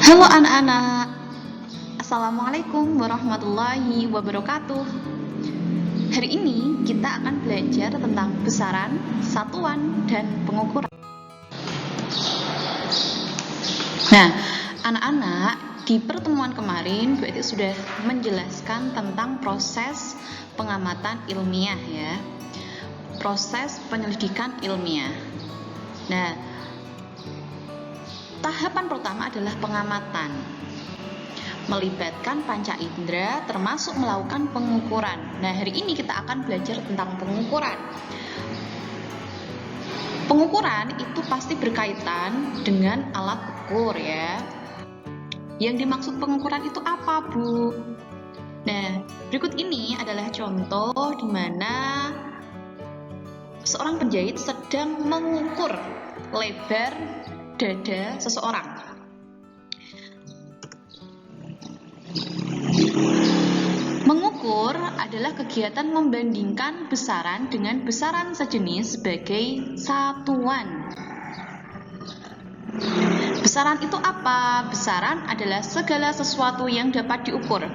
Halo anak-anak, Assalamualaikum warahmatullahi wabarakatuh. Hari ini kita akan belajar tentang besaran, satuan, dan pengukuran. Nah, anak-anak, di pertemuan kemarin Bu Eti sudah menjelaskan tentang proses pengamatan ilmiah ya. Proses penyelidikan ilmiah. Nah, tahapan pertama adalah pengamatan, melibatkan panca indera termasuk melakukan pengukuran. Nah, hari ini kita akan belajar tentang pengukuran. Pengukuran itu pasti berkaitan dengan alat ukur ya. Yang dimaksud pengukuran itu apa, Bu? Nah, berikut ini adalah contoh di mana seorang penjahit sedang mengukur lebar dada seseorang. Mengukur adalah kegiatan membandingkan besaran dengan besaran sejenis sebagai satuan. Besaran itu apa? Besaran adalah segala sesuatu yang dapat diukur.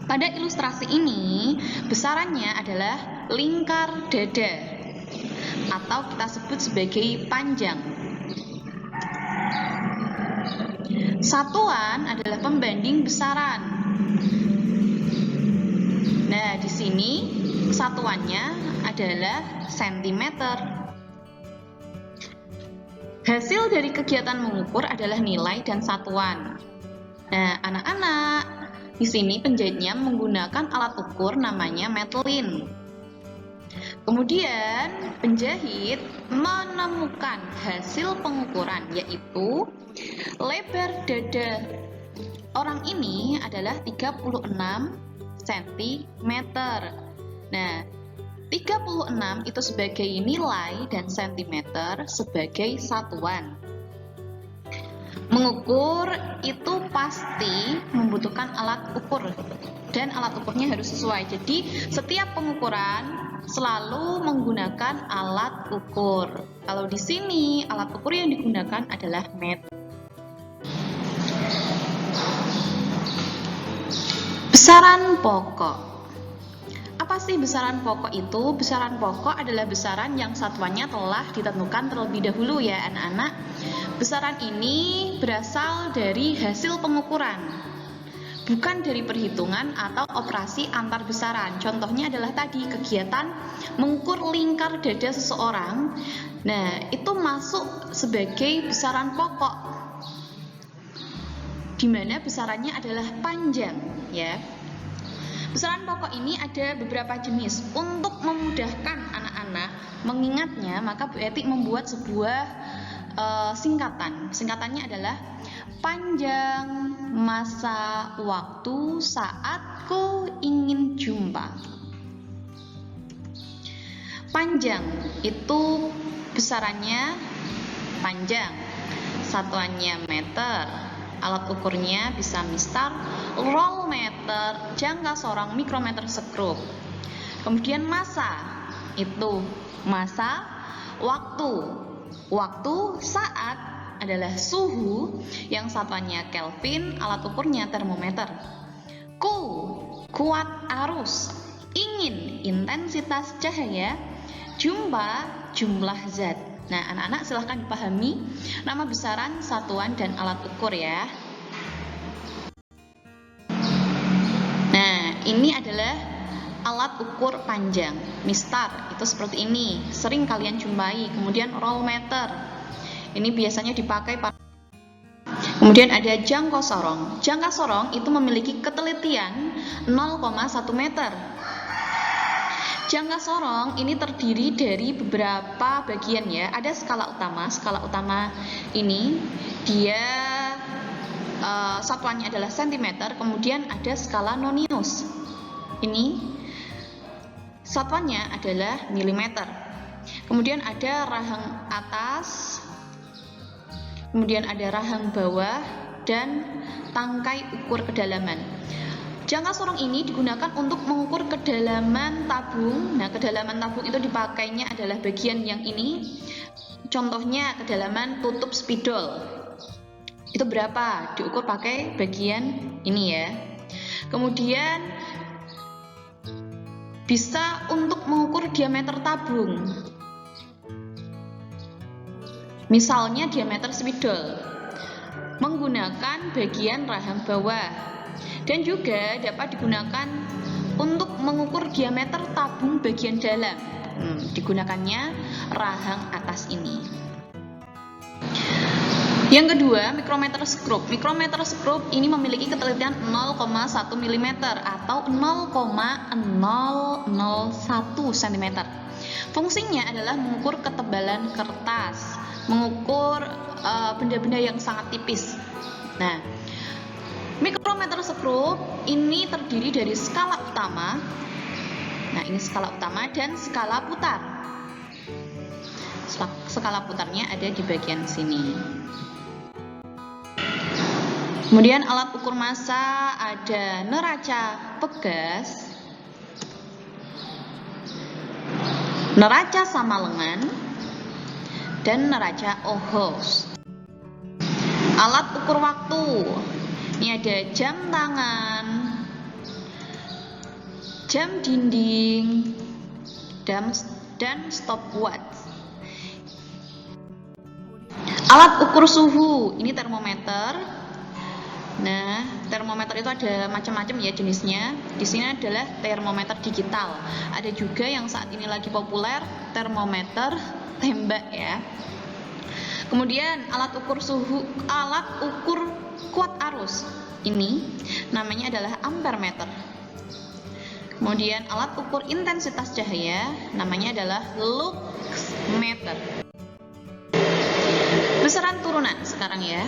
Pada ilustrasi ini, besarannya adalah lingkar dada atau kita sebut sebagai panjang. Satuan adalah pembanding besaran. Nah, di sini satuannya adalah sentimeter. Hasil dari kegiatan mengukur adalah nilai dan satuan. Nah, anak-anak, di sini penjahitnya menggunakan alat ukur namanya metlin. Kemudian penjahit menemukan hasil pengukuran, yaitu lebar dada orang ini adalah 36 cm. Nah, 36 itu sebagai nilai dan cm sebagai satuan. Mengukur itu pasti membutuhkan alat ukur dan alat ukurnya harus sesuai. Jadi setiap pengukuran selalu menggunakan alat ukur. Kalau di sini alat ukur yang digunakan adalah meter. Besaran pokok. Apa sih besaran pokok itu? Besaran pokok adalah besaran yang satuannya telah ditentukan terlebih dahulu ya anak-anak. Besaran ini berasal dari hasil pengukuran, bukan dari perhitungan atau operasi antar besaran. Contohnya adalah tadi kegiatan mengukur lingkar dada seseorang. Nah, itu masuk sebagai besaran pokok, di mana besarannya adalah panjang ya. Besaran pokok ini ada beberapa jenis. Untuk memudahkan anak-anak mengingatnya, maka Bu Eti membuat sebuah singkatan. Singkatannya adalah panjang masa waktu saat ku ingin jumpa. Panjang itu besarannya panjang, satuannya meter, alat ukurnya bisa mistar, roll meter, jangka sorong, mikrometer, skrup. Kemudian masa itu masa, waktu saat adalah suhu yang satuannya Kelvin, alat ukurnya termometer. Kuat arus, ingin intensitas cahaya, jumpa jumlah zat. Nah, anak-anak silahkan dipahami nama besaran, satuan, dan alat ukur ya. Nah, ini adalah alat ukur panjang. Mistar itu seperti ini, sering kalian jumpai. Kemudian roll meter, ini biasanya dipakai pada. Kemudian ada jangka sorong. Jangka sorong itu memiliki ketelitian 0,1 meter. Jangka sorong ini terdiri dari beberapa bagian ya. Ada skala utama. Skala utama ini dia satuannya adalah sentimeter. Kemudian ada skala nonius. Ini satuannya adalah milimeter. Kemudian ada rahang atas, kemudian ada rahang bawah, dan tangkai ukur kedalaman. Jangka sorong ini digunakan untuk mengukur kedalaman tabung. Nah, kedalaman tabung itu dipakainya adalah bagian yang ini. Contohnya kedalaman tutup spidol. Itu berapa? Diukur pakai bagian ini ya. Kemudian bisa untuk mengukur diameter tabung. Misalnya diameter spidol menggunakan bagian rahang bawah, dan juga dapat digunakan untuk mengukur diameter tabung bagian dalam. Digunakannya rahang atas ini. Yang kedua, mikrometer skrup. Mikrometer skrup ini memiliki ketelitian 0,1 mm atau 0,001 cm. Fungsinya adalah mengukur ketebalan kertas, mengukur benda-benda yang sangat tipis. Nah, mikrometer skrup ini terdiri dari skala utama. Nah, ini skala utama dan skala putar. Skala putarnya ada di bagian sini. Kemudian alat ukur massa ada neraca pegas, neraca sama lengan, dan neraca Ohs. Alat ukur waktu, ini ada jam tangan, jam dinding, dan stopwatch. Alat ukur suhu, ini termometer. Nah, termometer itu ada macam-macam ya jenisnya. Di sini adalah termometer digital. Ada juga yang saat ini lagi populer, termometer tembak ya. Kemudian alat ukur suhu, alat ukur kuat arus. Ini namanya adalah ampermeter. Kemudian alat ukur intensitas cahaya namanya adalah luxmeter. Besaran turunan sekarang ya.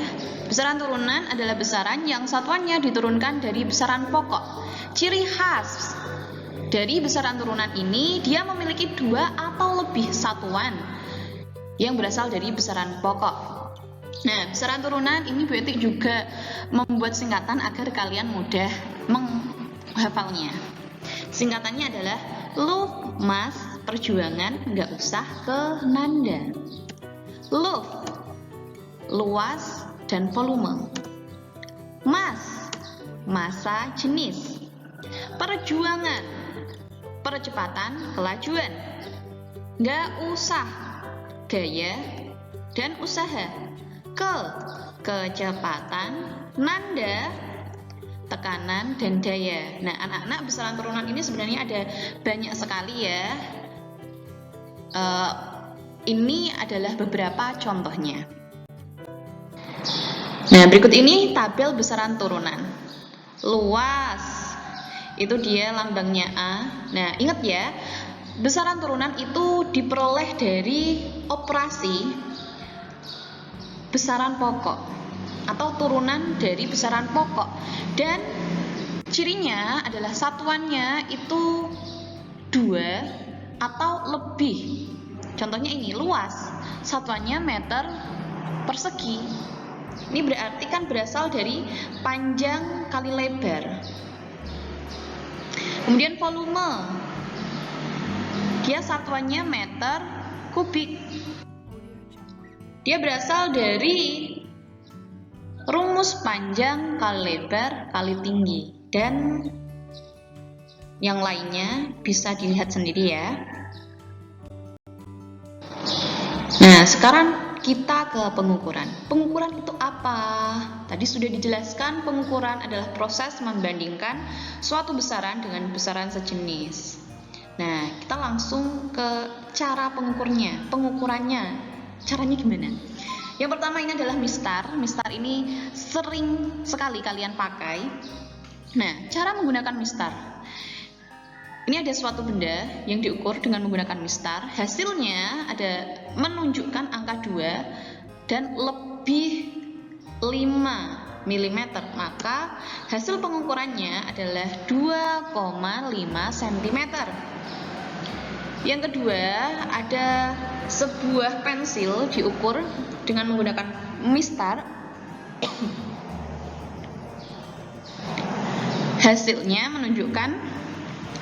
Besaran turunan adalah besaran yang satuannya diturunkan dari besaran pokok. Ciri khas dari besaran turunan ini, dia memiliki 2 atau lebih satuan yang berasal dari besaran pokok. Nah, besaran turunan ini Bu Etik juga membuat singkatan agar kalian mudah menghafalnya. Singkatannya adalah LUF, mas, perjuangan, nggak usah ke nanda. LUF, luas dan volume. Mas, massa jenis. Perjuangan, percepatan kelajuan. Nggak usah, gaya dan usaha. Kecepatan, nanda, tekanan dan daya. Nah, anak-anak, besaran turunan ini sebenarnya ada banyak sekali ya. Ini adalah beberapa contohnya. Nah, berikut ini tabel besaran turunan. Luas, itu dia lambangnya A. Nah, ingat ya, besaran turunan itu diperoleh dari operasi besaran pokok atau turunan dari besaran pokok. Dan cirinya adalah satuannya itu 2 atau lebih. Contohnya ini, luas, satuannya meter persegi. Ini berarti kan berasal dari panjang kali lebar. Kemudian volume, dia satuannya meter kubik. Dia berasal dari rumus panjang kali lebar kali tinggi. Dan yang lainnya bisa dilihat sendiri ya. Nah, sekarang kita ke pengukuran. Pengukuran itu apa? Tadi sudah dijelaskan, pengukuran adalah proses membandingkan suatu besaran dengan besaran sejenis. Nah, kita langsung ke cara pengukurannya. Caranya gimana? Yang pertama ini adalah mistar. Mistar ini sering sekali kalian pakai. Nah, cara menggunakan mistar. Ini ada suatu benda yang diukur dengan menggunakan mistar. Hasilnya ada menunjukkan angka 2 dan lebih 5 mm. Maka hasil pengukurannya adalah 2,5 cm. Yang kedua, ada sebuah pensil diukur dengan menggunakan mistar. Hasilnya menunjukkan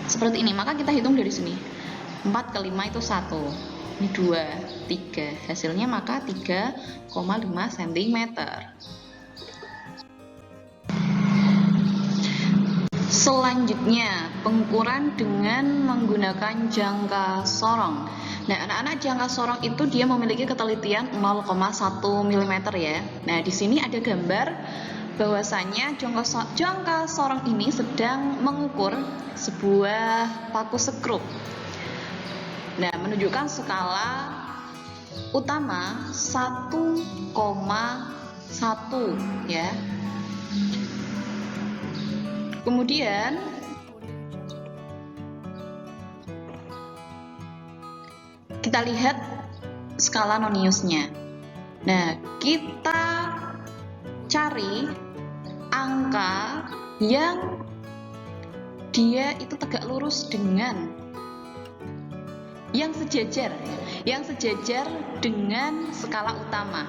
seperti ini, maka kita hitung dari sini. 4 ke 5 itu 1. Ini 2, 3. Hasilnya maka 3,5 cm. Selanjutnya, pengukuran dengan menggunakan jangka sorong. Nah, anak-anak, jangka sorong itu dia memiliki ketelitian 0,1 mm ya. Nah, di sini ada gambar bahwasanya jangka sorong ini sedang mengukur sebuah paku sekrup. Nah, menunjukkan skala utama 1,1 ya. Kemudian kita lihat skala noniusnya. Nah, kita cari angka yang dia itu tegak lurus dengan yang sejajar dengan skala utama.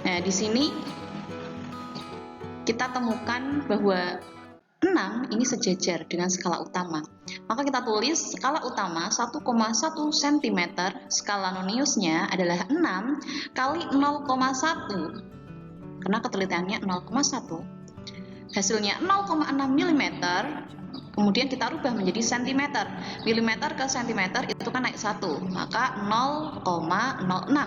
Nah, di sini kita temukan bahwa 6 ini sejajar dengan skala utama. Maka kita tulis skala utama 1,1 cm, skala noniusnya adalah 6 kali 0,1. Karena ketelitiannya 0,1. Hasilnya 0,6 mm. Kemudian kita rubah menjadi cm. Milimeter ke cm itu kan naik 1, maka 0,06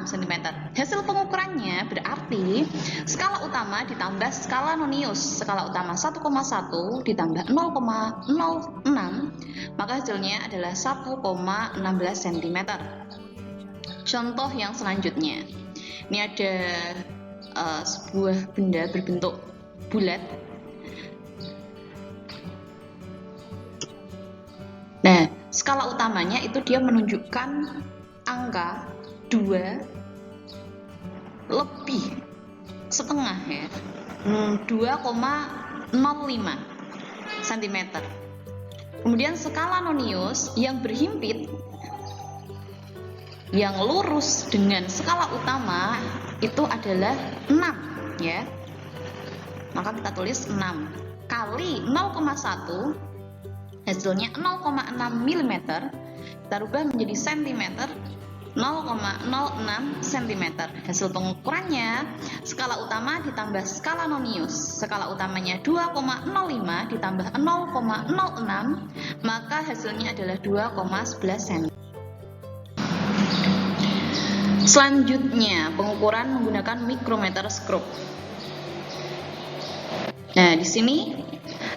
cm. Hasil pengukurannya berarti skala utama ditambah skala nonius. Skala utama 1,1 ditambah 0,06, maka hasilnya adalah 1,16 cm. Contoh yang selanjutnya. Ini ada sebuah benda berbentuk bulat. Nah, skala utamanya itu dia menunjukkan angka 2 lebih setengah ya, 2,05 cm. Kemudian skala nonius yang berhimpit, yang lurus dengan skala utama itu adalah 6 ya. Maka kita tulis 6 kali 0,1, hasilnya 0,6 mm. Kita rubah menjadi cm, 0,06 cm. Hasil pengukurannya skala utama ditambah skala nonius. Skala utamanya 2,05 ditambah 0,06, maka hasilnya adalah 2,11 cm. Selanjutnya, pengukuran menggunakan micrometer skrup. Nah, di sini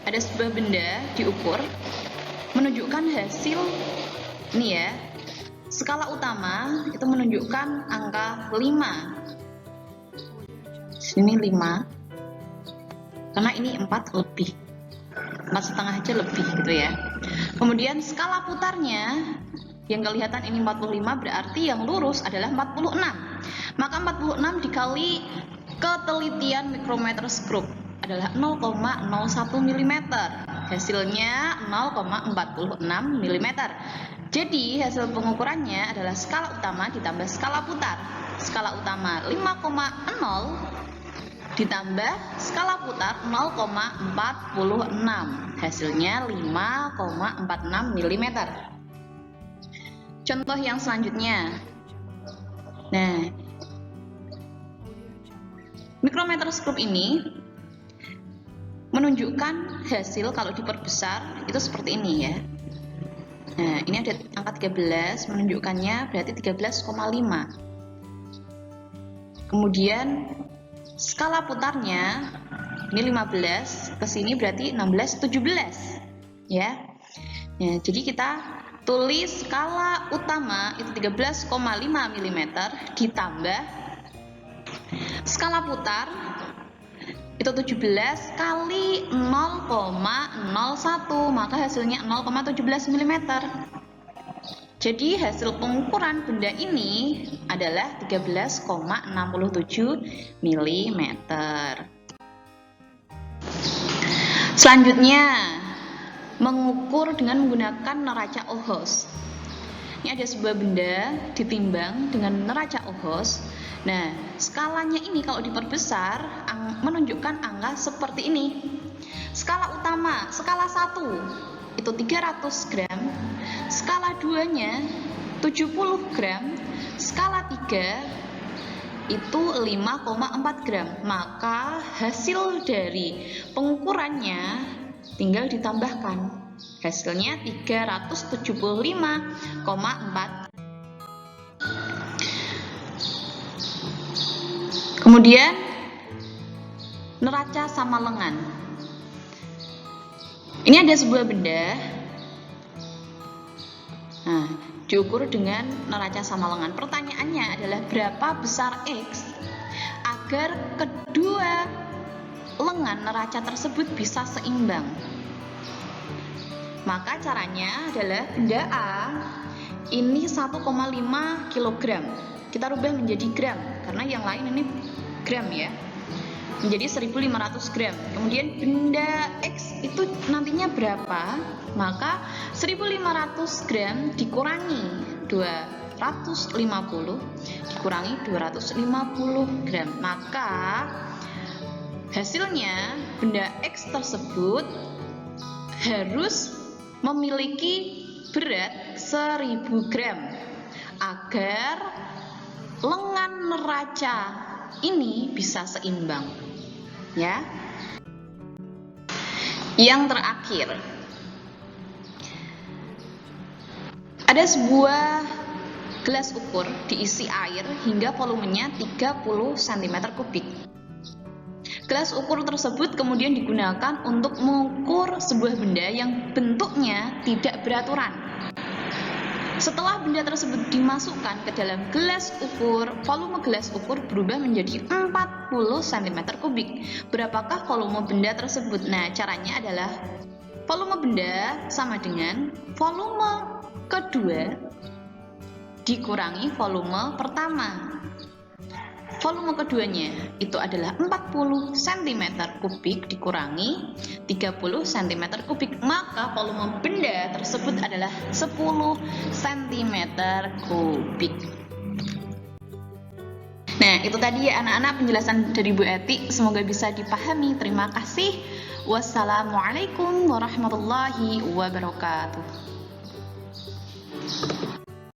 ada sebuah benda diukur, menunjukkan hasil ini ya. Skala utama itu menunjukkan angka 5. Sini 5. Karena ini 4 lebih. 4,5 aja lebih gitu ya. Kemudian skala putarnya yang kelihatan ini 45, berarti yang lurus adalah 46. Maka 46 dikali ketelitian mikrometer skrup adalah 0,01 mm. Hasilnya 0,46 mm. Jadi hasil pengukurannya adalah skala utama ditambah skala putar. Skala utama 5,0 ditambah skala putar 0,46. Hasilnya 5,46 mm. Contoh yang selanjutnya. Nah, mikrometer skrup ini menunjukkan hasil kalau diperbesar itu seperti ini ya. Nah, ini ada angka 13, menunjukkannya berarti 13,5. Kemudian skala putarnya ini 15, ke sini berarti 16, 17 ya. Nah, jadi kita tulis skala utama itu 13,5 mm ditambah skala putar itu 17 kali 0,01, maka hasilnya 0,17 mm. Jadi hasil pengukuran benda ini adalah 13,67 mm. Selanjutnya, mengukur dengan menggunakan neraca Ohs. Ini ada sebuah benda ditimbang dengan neraca Ohs. Nah, skalanya ini kalau diperbesar menunjukkan angka seperti ini. Skala utama, skala 1 itu 300 gram, skala 2-nya 70 gram, skala 3 itu 5,4 gram. Maka hasil dari pengukurannya tinggal ditambahkan. Hasilnya 375,4. Kemudian neraca sama lengan. Ini ada sebuah benda. Nah, diukur dengan neraca sama lengan. Pertanyaannya adalah berapa besar X agar kedua lengan neraca tersebut bisa seimbang. Maka caranya adalah benda A ini 1,5 kg. Kita rubah menjadi gram karena yang lain ini gram ya. Menjadi 1500 gram. Kemudian benda X itu nantinya berapa? Maka 1500 gram dikurangi 250 dikurangi 250 gram. Maka hasilnya benda X tersebut harus memiliki berat 1000 gram agar lengan neraca ini bisa seimbang. Ya. Yang terakhir, ada sebuah gelas ukur diisi air hingga volumenya 30 cm3. Gelas ukur tersebut kemudian digunakan untuk mengukur sebuah benda yang bentuknya tidak beraturan. Setelah benda tersebut dimasukkan ke dalam gelas ukur, volume gelas ukur berubah menjadi 40 cm3. Berapakah volume benda tersebut? Nah, caranya adalah volume benda sama dengan volume kedua dikurangi volume pertama. Volume keduanya itu adalah 40 cm3 dikurangi 30 cm3, maka volume benda tersebut adalah 10 cm3. Nah, itu tadi ya anak-anak penjelasan dari Bu Eti, semoga bisa dipahami. Terima kasih. Wassalamualaikum warahmatullahi wabarakatuh.